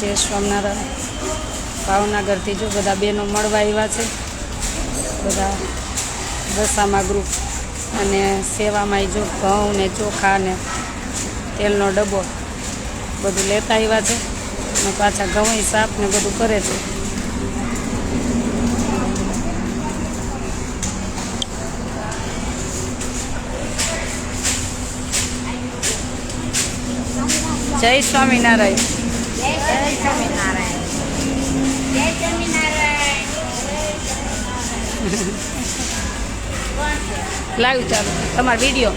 जय स्वामीनारायण। भावनगरथी जो बधा बहनों मळवा आव्या छे, बधा दशामा ग्रुप अने सेवामां जो घऊं ने चोखा ने तेलनो डब्बो बधुं लेता आव्या छे ने पाछा घऊं साफ ने बधुं करे छे। जय स्वामीनारायण। जय स्वामीनारायण। जय स्वामीनारायण। लाइव चालू तमारो वीडियो।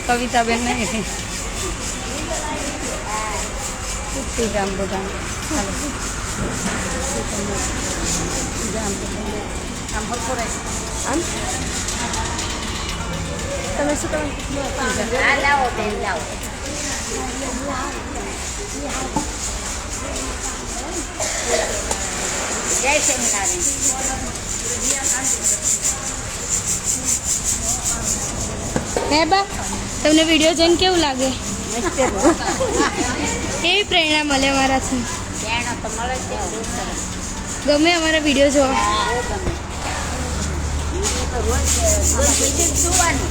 कविता बेन नहीं थी जाम बधा તમે શું કરો? લાવો બેન લાવો। જય સ્વામિનારાયણ। હે બા તમને વિડીયો જોઈને કેવું લાગે? કેવી પ્રેરણા મળે અમારાથી? પ્રેરણા તો મળે છે, બહુ સરસ। ગમે અમારા વિડીયો જોવા? જોવાનું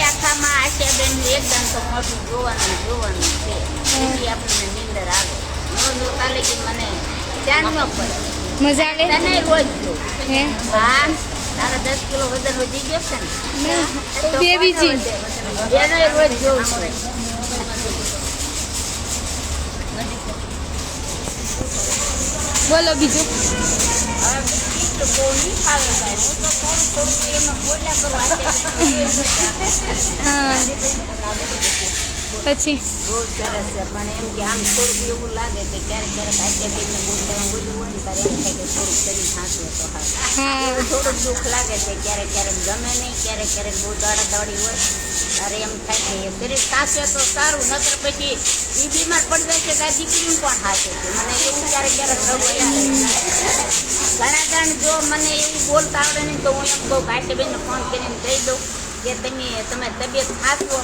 આખામાં આશાબેન એકદમ તો મોટું જોવાનું છે, એથી આપણને નીંદર આવે। નો કાલે કે મને ધ્યાન ન પડે, મજા આવે તને રોજ જો। હે હા, તારા 10 કિલો વજન વધી ગયો છે ને, બે બીજી એનો રોજ જોઉં છું। બોલો બીજું। તો બહુ નહીં ફાવે ભાઈ, હું તો થોડું એમાં બોલ્યા કરું। હા પછી બહુ સરસ છે, પણ એમ કે આમ થોડુંક એવું લાગે કે ક્યારેક આચાર્યને બોલવામાં બોલ્યું હોય ને ત્યારે એમ થાય કે થોડુંક શરીર થાતું તો હા થોડુંક દુઃખ લાગે છે, ક્યારેક ગમે નહીં, ક્યારેક બહુ દોડી હોય ત્યારે એમ થાય કે શરીર થાશે તો સારું, નકર પછી એ બીમાર પડી જાય છે કે આ દીકરીનું કોણ હાથે છે। મને એવું ક્યારેક ઘણા જણ જો મને એવું બોલતા આવડે નહીં તો હું એમ કહું કે આશાબેનને ફોન કરીને કહી દઉં કે તમે તબિયત થાશો,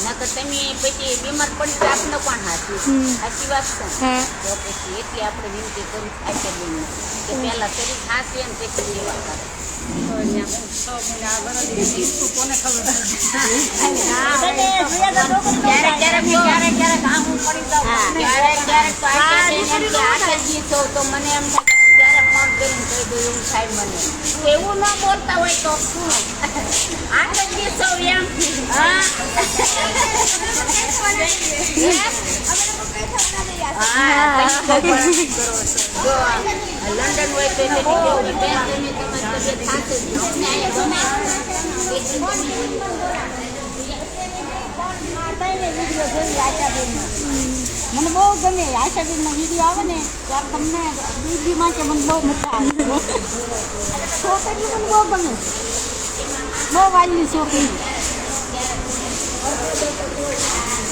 નકર તમે પછી બીમાર પડી તો આપને કોણ હાથું? સાચી વાત છે। તો પછી એટલી આપણે વિનંતી કરું આચાર્યને કે પહેલા શરીર થાશે ને પછી સેવા કરે। તો મને એમ થાય ત્યારે ફોન કરીને કહી દઉં એવું થાય મને। એવું ન બોલતા હોય તો શું આગળ સૌ એમ લંડન હોય તો મને બહુ ગમે આશાબેનનો વિડીયો આવે ને ત્યારે તમને દીદી માટે મને બહુ મજા આવે। છોકરી મને બહુ ગમે, બહુ વાલી છોકરી।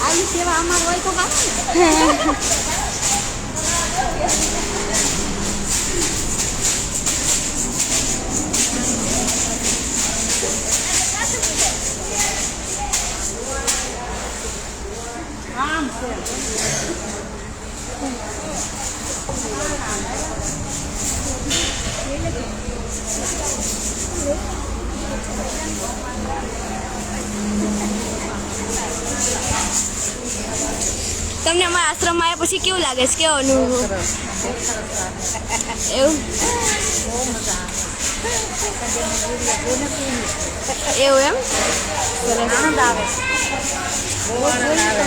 આવી સેવા અમાર હોય તો આમ છે। તમને અમારા આશ્રમમાં આવ્યા પછી કેવું લાગે છે? કેવો અનુભવ? એવું એવું એમ આનંદ આવે, બહુ આનંદ આવે।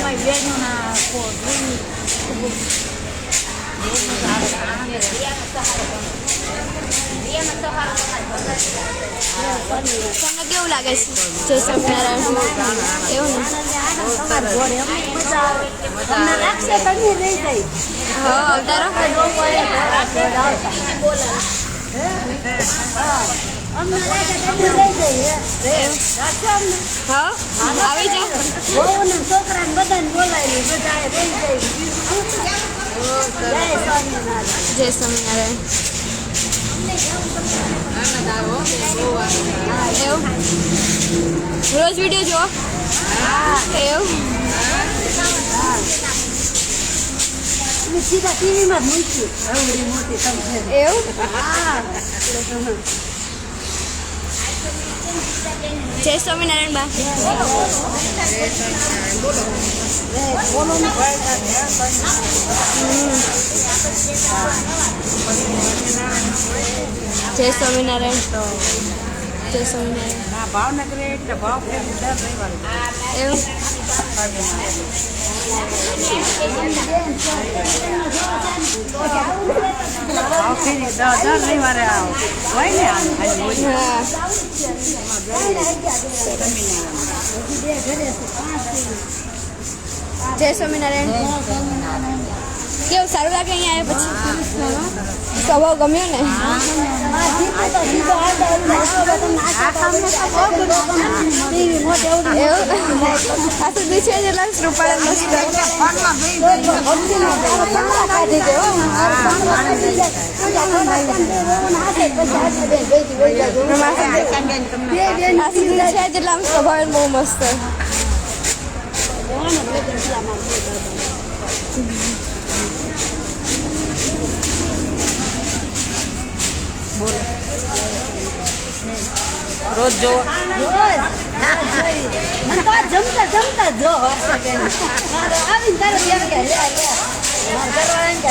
તમને કેવું લાગે છે? જય સ્વામિનારાયણ। એવું ને હા અવતારો હા આવી જાઓ। છોકરાને બધાને બોલાવી બધા જય સ્વામિનારાયણ। એવું રોજ વિડીયો જો એવું સીધા ટીવીમાં જ મૂકી આવડી મોટી તમે એવું જય સ્વામિનારાયણ બા જય સ્વામિનારાયણ જય સ્વામિનારાયણ ભાવનગર એટલે ભાવ એવું રવિવારે હોય ને હા જય સ્વામિનારાયણ કેવું સારું લાગે અહીંયા આવ્યા પછી સ્વભાવ ગમ્યો ને એવું આ સુધી છે જેટલા રૂપાળા આ સુધી છે જેટલા સ્વભાવ બહુ મસ્ત રોજ જો જમતા જમતા જો આવીને તારે ત્યાં કે લે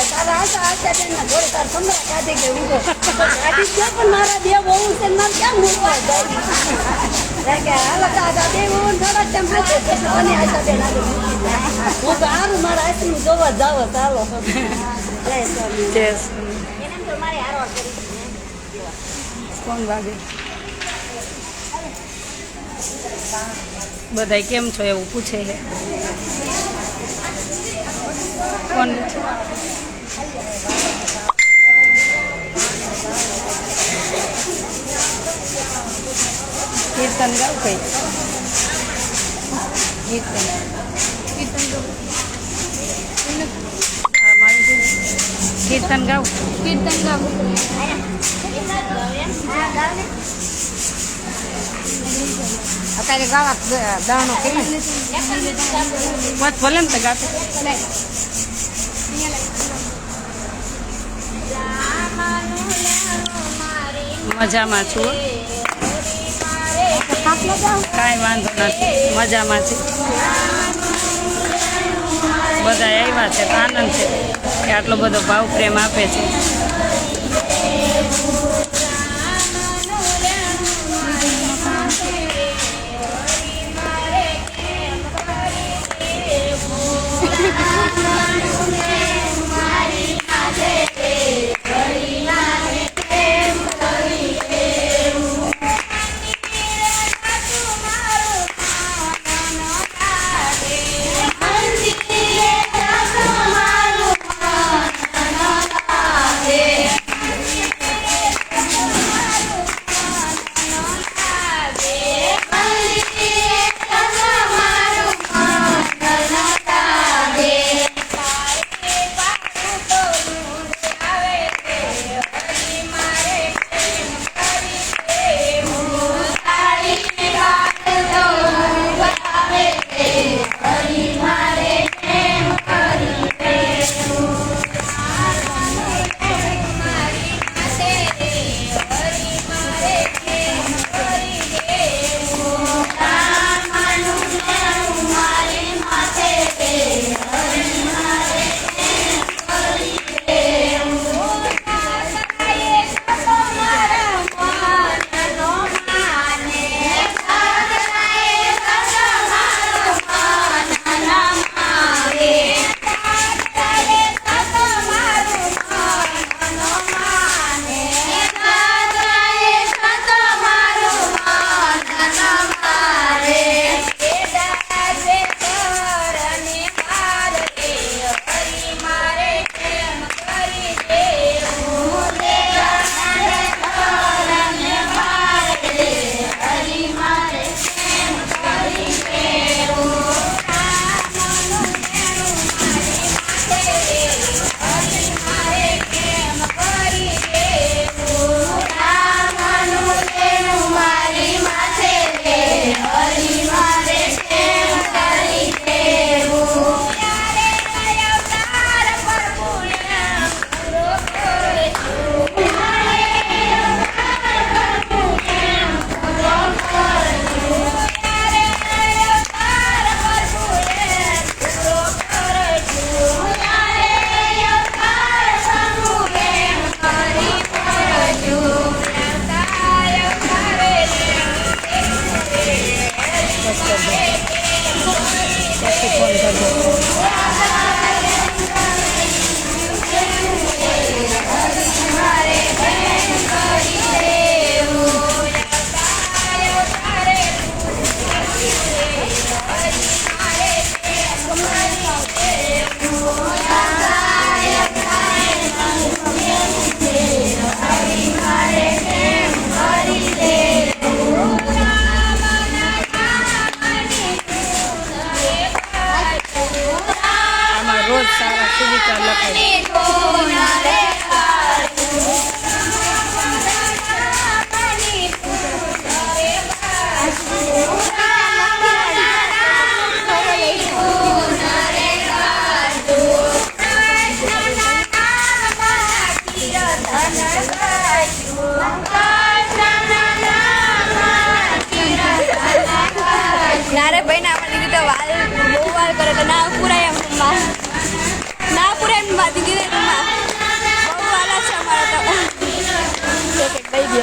તારા આશા થોડી તાર સમરા કાઢી કે ઊંઘો કાઢી ગયો પણ મારા બે બહુ છે મારે ક્યાં મૂકવા જાય કે હાલ દાદા બે બહુ થોડા ટાઈમ મને આશા બેન આગળ હું તો સારું મારા આશીનું જોવા જાવ ચાલો કોણ વાગે બધા કેમ છો એવું પૂછે છે કોણ કીર્તન ગાવ કઈ કીર્તન કીર્તન ગાવ કીર્તન ગાવ અત્યારે ગાવા દાણો કેમ ભલે ને તો ગાતો મજામાં છું કાંઈ વાંધો નથી મજામાં છે બધા આવ્યા છે તો આનંદ છે કે આટલો બધો ભાવ પ્રેમ આપે છે બસ કરી દો પછી ફોન કરજો આમાં રોજ સારા સુવિચાર લખાય નારે ભાઈ ના અમારી દીદી તો વાલ બહુ વાલ કરે તો ના પૂરાય એમ રૂમમાં ના પૂરાય એમ મારી દીદી રૂમમાં બહુ વાલા છે અમારા તો એક એક દઈ દે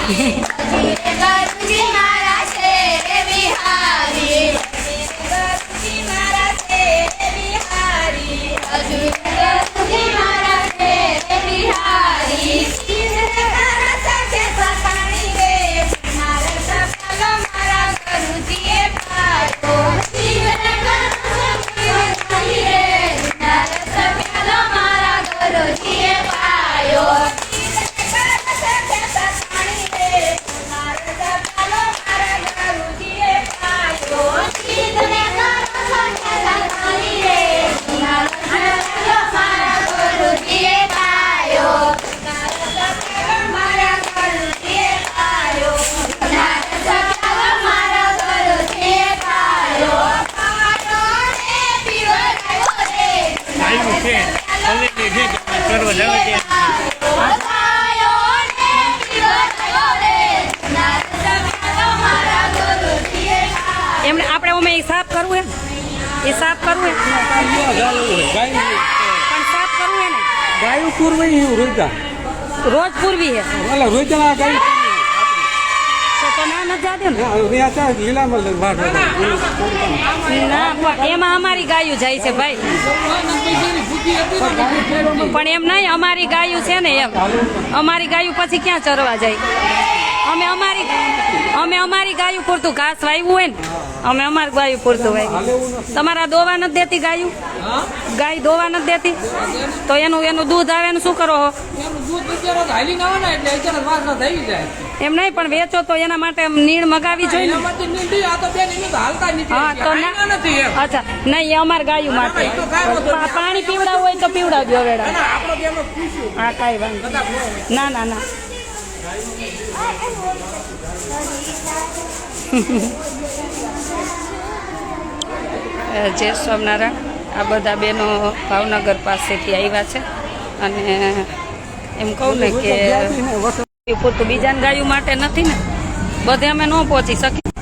ગુરુજી મારા છે બિહારી ગુરુજી મારા છે બિહારી ગુરુજી મારા છે બિહારી એમને આપણે અમે એ સાફ કરવું હે એ સાફ કરવું હે પણ સાફ કરવું હે ને ગાયું પૂરવી રોજતા રોજ પૂરવી હે ઓલા રોજના ગાય તો ના ન જાદે ને રહ્યા લીલા મલ વાટ ના પણ એમાં અમારી ગાયું જાય છે ભાઈ પણ એમ નહીં અમારી ગાયું છે ને એમ અમારી ગાયું પછી ક્યાં ચરવા જાય અમે અમારી ગાયું પૂરતું ઘાસ વાવ્યું હોય ને અમે અમારી ગાયું પૂરતું વાવ્યું તમારા દોવા નથી દેતી ગાયું ગાય દોવા નથી દેતી તો એનું દૂધ આવે ને શું કરો એમ નહીં પણ વેચો તો એના માટે નીણ મગાવી જોઈએ હા તો અચ્છા નહીં અમારે ગાયું માટે પાણી પીવડાવવું હોય તો પીવડાવજો વેડા હા કાંઈ વાંધો ના ના ના જય સ્વામિનારાયણ આ બધા બહેનો ભાવનગર પાસેથી આવ્યા છે અને એમ કહું ને કે પૂરતું બીજાને ગાયું માટે નથી ને બધે અમે ન પહોંચી શકીએ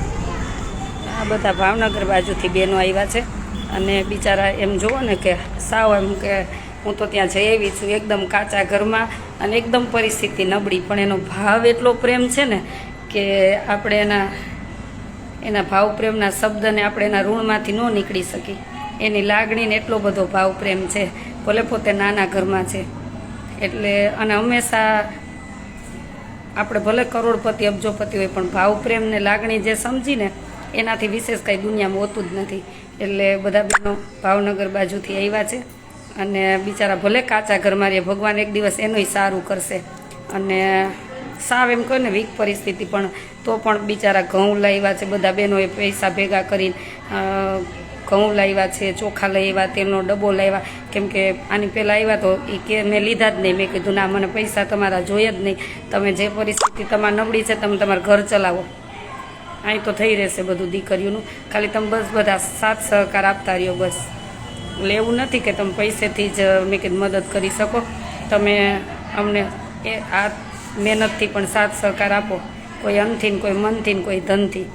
આ બધા ભાવનગર બાજુથી બહેનો આવ્યા છે અને બિચારા એમ જુઓ ને કે સાવ એમ કે હું તો ત્યાં જઈ આવી છું એકદમ કાચા ઘરમાં અને એકદમ પરિસ્થિતિ નબળી પણ એનો ભાવ એટલો પ્રેમ છે ને કે આપણે એના ભાવ પ્રેમના શબ્દને આપણે એના ઋણમાંથી ન નીકળી શકી એની લાગણીને એટલો બધો ભાવ પ્રેમ છે ભલે પોતે નાના ઘરમાં છે એટલે અને હંમેશા આપણે ભલે કરોડપતિ અબજોપતિ હોય પણ ભાવ પ્રેમને લાગણી જે સમજીને એનાથી વિશેષ કાંઈ દુનિયામાં હોતું જ નથી એટલે બધા બહેનો ભાવનગર બાજુથી આવ્યા છે અને બિચારા ભલે કાચા ઘરમાં રહે ભગવાન એક દિવસ એનુંય સારું કરશે અને સાવ એમ કહે ને વીક પરિસ્થિતિ પણ તો પણ બિચારા ઘઉં લાવ્યા છે બધા બહેનોએ પૈસા ભેગા કરીને ઘઉં લાવ્યા છે ચોખા લઈ આવ્યા તેલનો ડબ્બો લાવ્યા કેમ કે આની પહેલાં આવ્યા તો એ કે મેં લીધા જ નહીં મેં કીધું ના મને પૈસા તમારા જોઈએ જ નહીં તમે જે પરિસ્થિતિ તમારી નબળી છે તમે તમારું ઘર ચલાવો અહીં તો થઈ રહેશે બધું દીકરીઓનું ખાલી તમે બસ બધા સાથ સહકાર આપતા રહ્યો બસ એટલે એવું નથી કે તમે પૈસેથી જ મેં કીધું મદદ કરી શકો તમે અમને એ આ મહેનતથી પણ સાથ સહકાર આપો કોઈ અનથી ને કોઈ મનથી ને કોઈ ધનથી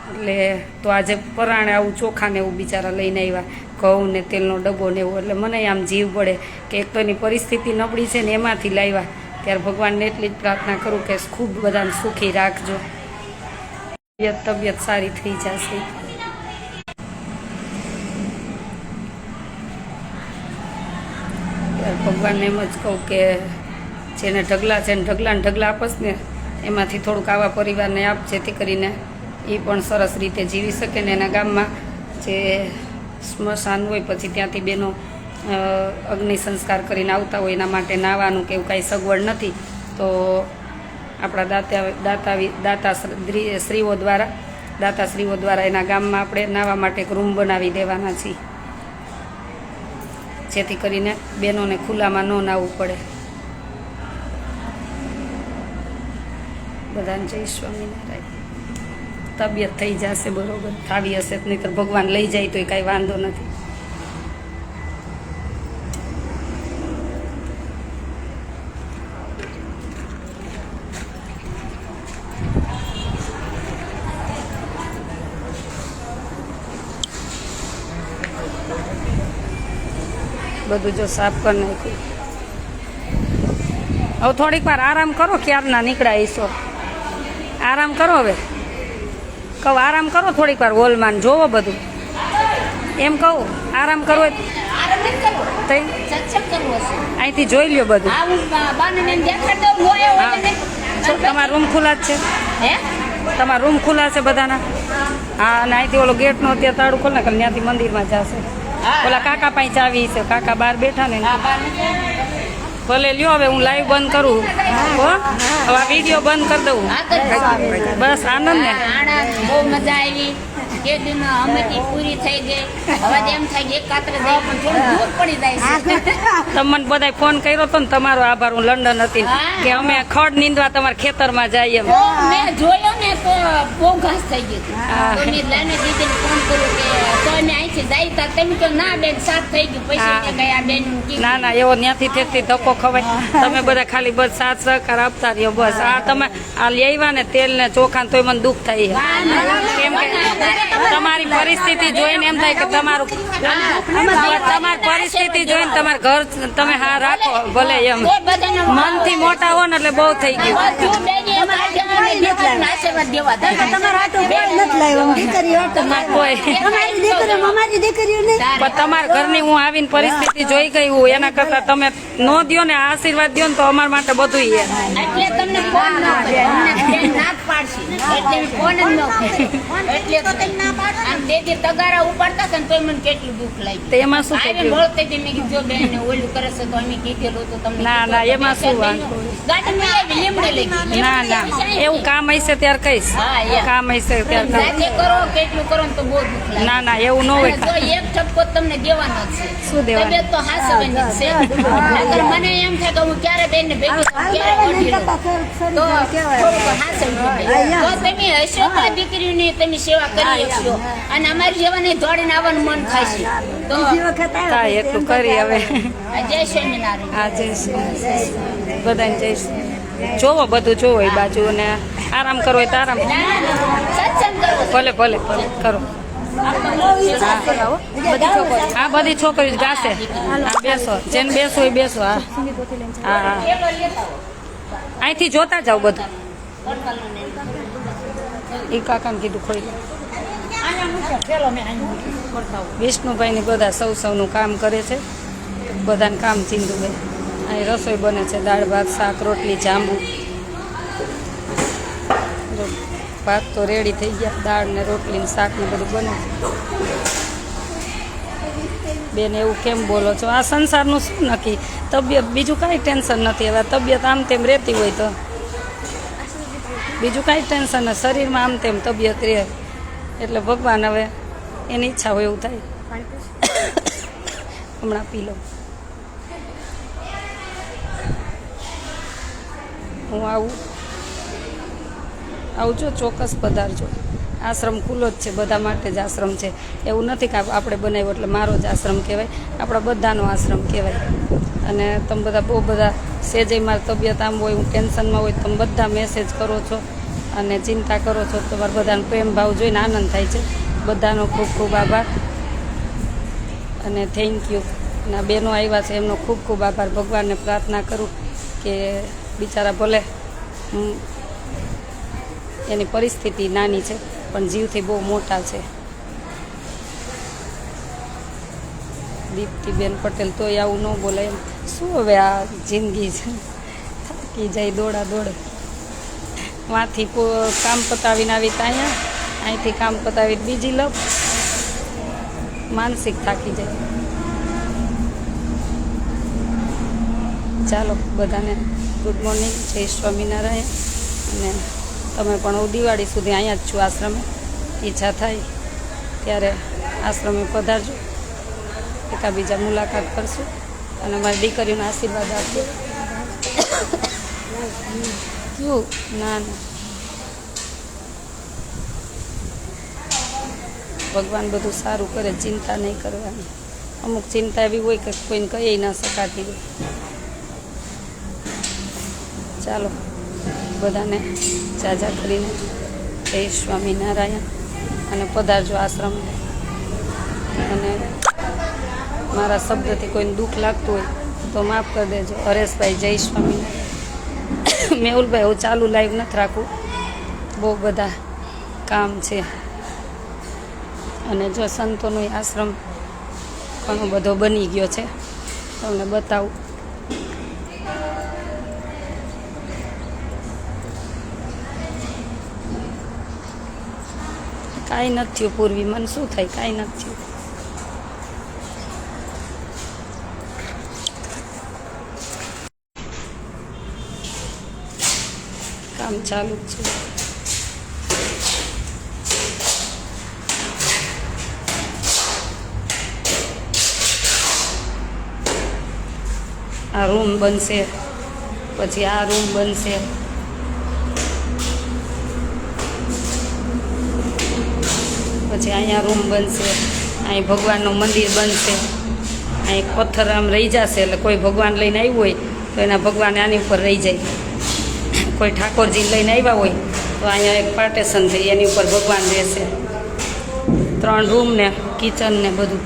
એટલે તો આજે પરાણે આવું ચોખા ને એવું બિચારા લઈને આવ્યા ઘઉં ને તેલનો ડબ્બો ને એવું એટલે મને આમ જીવ પડે કે એક તો એની પરિસ્થિતિ નબળી છે ને એમાંથી લાવ્યા ત્યારે ભગવાનને એટલી જ પ્રાર્થના કરું કે ખૂબ બધાને સુખી રાખજો તબિયત સારી થઈ જશે ભગવાનને એમ જ કહું કે જેને ઢગલા છે ને ઢગલા આપસ ને એમાંથી થોડુંક આવા પરિવારને આપ જેથી કરીને એ પણ સરસ રીતે જીવી શકે ને એના ગામમાં જે સ્મશાન હોય પછી ત્યાંથી બેનો અગ્નિ સંસ્કાર કરીને આવતા હોય એના માટે નાવાનું કે એવું કાંઈ સગવડ નથી તો આપણા દાતાશ્રીઓ દ્વારા એના ગામમાં આપણે નાવા માટે એક રૂમ બનાવી દેવાના છીએ જેથી કરીને બહેનોને ખુલ્લામાં ન નાહવું પડે બધાને જય સ્વામિનારાયણ તબિયત થઈ જશે બરોબર થાવી હશે નહીં તો ભગવાન લઈ જાય તો એ કાંઈ વાંધો નથી બધું જો સાફ કરી નાખ્યું હવે થોડીક વાર આરામ કરો ક્યારના નીકળાય ઈશો આરામ કરો હવે. કહું આરામ કરો થોડીક વાર હોલમાં ને જોવો બધું. એમ કહું આરામ કરવો હોય આરામ નથી કરવો. તઈ સત્સંગ કરવો છે. અહીંથી જોઈ લ્યો બધું. આ હું બાને દેખાડ દઉં હોય હા. તમારા રૂમ ખુલ્લા જ છે? હે તમારા રૂમ ખુલ્લા છે બધાના? હા, અને અહીંથી ઓલો ગેટનો અત્યારે તાળું ખોલ નાખે ત્યાંથી મંદિરમાં જશે. હા. ઓલા કાકા પાસે ચાવી છે, કાકા બહાર બેઠા ને. હા બાર ભલે લ્યો હવે હું લાઈવ બંધ કરું. હો હવે આ વિડીયો બંધ કરી દઉં. બસ આનંદ ને. આનંદ બહુ મજા આવી. કે દિન અમેથી પૂરી થઈ ગઈ. હવે એમ થાય કે એક કાતરે જાય પણ થોડું દૂર પડી જાય છે. તમને બધાય ફોન કર્યો હતો ને, તમારો આભાર. હું લંડન હતી હા. કે અમે ખડ નીંદવા તમારા ખેતરમાં જઈએ એમ. તો મેં જોયો ને તો બહુ ઘાસ થઈ ગઈ હતી. હા. તો મેં લાઈને દીદીને ફોન કર્યો કે તો અમે અહીંથી જાય તા તમે તો ના બેન સાફ થઈ ગયું પૈસા હા. કે ગયા બેન ના ના, એવો ત્યાંથી ઠેકથી ધક્કો ખવાય. તમે બધા ખાલી બસ સાથ સહકાર આપતા રહ્યો બસ. આ તમે આ લેવા ને તેલ ને ચોખા ને તોય મને દુઃખ થાય છે. કેમ કે તમારી પરિસ્થિતિ જોઈને એમ થાય કે તમારું તમારી પરિસ્થિતિ જોઈને તમારું ઘર તમે હા રાખો ભલે એમ. મનથી મોટા હો ને એટલે બહુ થઈ ગયું. આશીર્વાદ દેવા તમારા હાથો કોઈ નથી લાવ્યો. દીકરીઓ તો કોઈ અમારી દીકરીઓ અમારી દીકરીઓ ને પણ તમારા ઘરની હું આવીને પરિસ્થિતિ જોઈ ગઈ હું. એના કરતા તમે નો દ્યો ને આશીર્વાદ દ્યો ને તો અમારા માટે બધું છે. એટલે તમને ફોન ન કર્યો. અમને બેન ના જ પાડશે. એટલે ફોન જ ન કર્યો. એટલે તો આમ દેદી તગારા ઉપાડતા હતા ને તોય મને કેટલું દુઃખ લાગ્યું. તો એમાં શું આવીને થયું? મળતી હતી મેં કીધું જો બેન ને ઓલું કરે છે તો અમે કીધેલું તો તમને ના, ના, એમાં શું વાંધો? ગાડીમાં આવી લીમડી લઈ ગઈ. ના ના, એવું કામ હશે ત્યારે કહીશ. હા, એમ. કામ હશે ત્યારે કહીશ. જાતે કરો કેટલું કરો ને તો બહુ દુઃખ લાગે. ના ના, એવું ન હોય. અને જો એક ઠપકો તમને દેવાનો જ છે. શું દેવાનો? તબિયત તો હાસવાની જ છે. નકર મને એમ થાય કે હું ક્યારે બેનને ભેગી થઉં, ક્યારે ઓઢી લઉં. તો થોડુંક હાસવું જોઈએ. તો તમે હશો તો આ દીકરીઓની તમે સેવા કરી શકશો. અને અમારી જેવાને દોડીને આવવાનું મન થાય છે. તો થાય એટલું કરી હવે. જય સ્વામિનારાયણ. હા, જય શ્રી બધાને જય શ્રી. જોવો બધું જોવો એ બાજુ ને આરામ કરવો હોય તો આરામ. સત્સંગ કરવો છે. ભલે ભલે ભલે કરો. હા, બધી છોકરીઓ જ ગાશે. હા, બેસો જેને બેસો એ બેસો. હા હા હા, પેલો લેતા આવો. અહીંથી જોતા જાઓ બધું. એ કાકાને કીધું ખોઈ લે. વિષ્ણુભાઈની બધા સૌનું કામ કરે છે. બધાને કામ ચીંધું ભાઈ. અહીં રસોઈ બને છે, દાળ ભાત શાક રોટલી જાંબુ. જો ભાત તો રેડી થઈ ગયા, દાળ ને રોટલી ને શાક ને બધું બને છે. બેન એવું કેમ બોલો છો? આ સંસારનું શું નક્કી? તબિયત બીજું કાંઈ ટેન્શન નથી. હવે તબિયત આમ તેમ રહેતી હોય તો બીજું કાંઈ ટેન્શન નથી. શરીરમાં આમ તેમ તબિયત રહે એટલે ભગવાન હવે એની ઈચ્છા હોય એવું થાય. હમણાં પી લઉં. હું આવજો, ચોક્કસ પધારજો. આશ્રમ ખુલ્લો જ છે, બધા માટે જ આશ્રમ છે. એવું નથી કે આપણે બનાવ્યો એટલે મારો જ આશ્રમ કહેવાય, આપણા બધાનો આશ્રમ કહેવાય. અને તમે બધા બહુ બધા સેજે મારી તબિયત આમ હોય, હું ટેન્શનમાં હોય, તમે બધા મેસેજ કરો છો અને ચિંતા કરો છો. તમારા બધાનો પ્રેમ ભાવ જોઈને આનંદ થાય છે. બધાનો ખૂબ ખૂબ આભાર અને થેન્ક યુ. ના બહેનો આવ્યા છે એમનો ખૂબ ખૂબ આભાર. ભગવાનને પ્રાર્થના કરું કે બિચારા ભલે એની પરિસ્થિતિ નાની છે પણ જીવથી બહુ મોટા છે. દીપ્તિબેન પટેલ તોય આવું ન બોલે એમ શું હવે આ જિંદગી છે. થાકી જાય દોડા દોડ. વાંથી કામ પતાવીને આવી તો અહીંથી કામ પતાવી બીજી લપ માનસિક થાકી જાય. ચાલો બધાને ગુડ મોર્નિંગ, જય સ્વામિનારાયણ. અને તમે પણ હું દિવાળી સુધી અહીંયા જ છું આશ્રમે. ઈચ્છા થાય ત્યારે આશ્રમે પધારજો, એકાબીજા મુલાકાત કરશું અને મારી દીકરીઓને આશીર્વાદ આપજો. ક્યું? ના ના, ભગવાન બધું સારું કરે, ચિંતા નહીં કરવાની. અમુક ચિંતા એવી હોય કે કોઈને કહી ના શકાતી હોય. ચાલો બધાને જાજા કરીને જય સ્વામિનારાયણ અને પધારજો આશ્રમ. અને મારા શબ્દથી કોઈને દુઃખ લાગતું હોય તો માફ કરી દેજો. હરેશભાઈ જય સ્વામિનારાયણ. મેહુલભાઈ હું ચાલુ લાઈવ નથી રાખું, બહુ બધા કામ છે. અને જો સંતોનો આશ્રમ ઘણો બધો બની ગયો છે, તમને બતાવું. કાંઈ નથી થયું પૂર્વી, મને શું થાય, કાંઈ નથી થયું. કામ ચાલુ જ છે. આ રૂમ બનશે, પછી આ રૂમ બનશે, પછી અહીંયા રૂમ બનશે, અહીં ભગવાનનું મંદિર બનશે. અહીં પથ્થર આમ રહી જશે, એટલે કોઈ ભગવાન લઈને આવ્યું હોય તો એના ભગવાન આની ઉપર રહી જાય. કોઈ ઠાકોરજી લઈને આવ્યા હોય તો અહીંયા એક પાર્ટેશન થઈ, એની ઉપર ભગવાન રહેશે. 3 રૂમ ને કિચન ને બધું.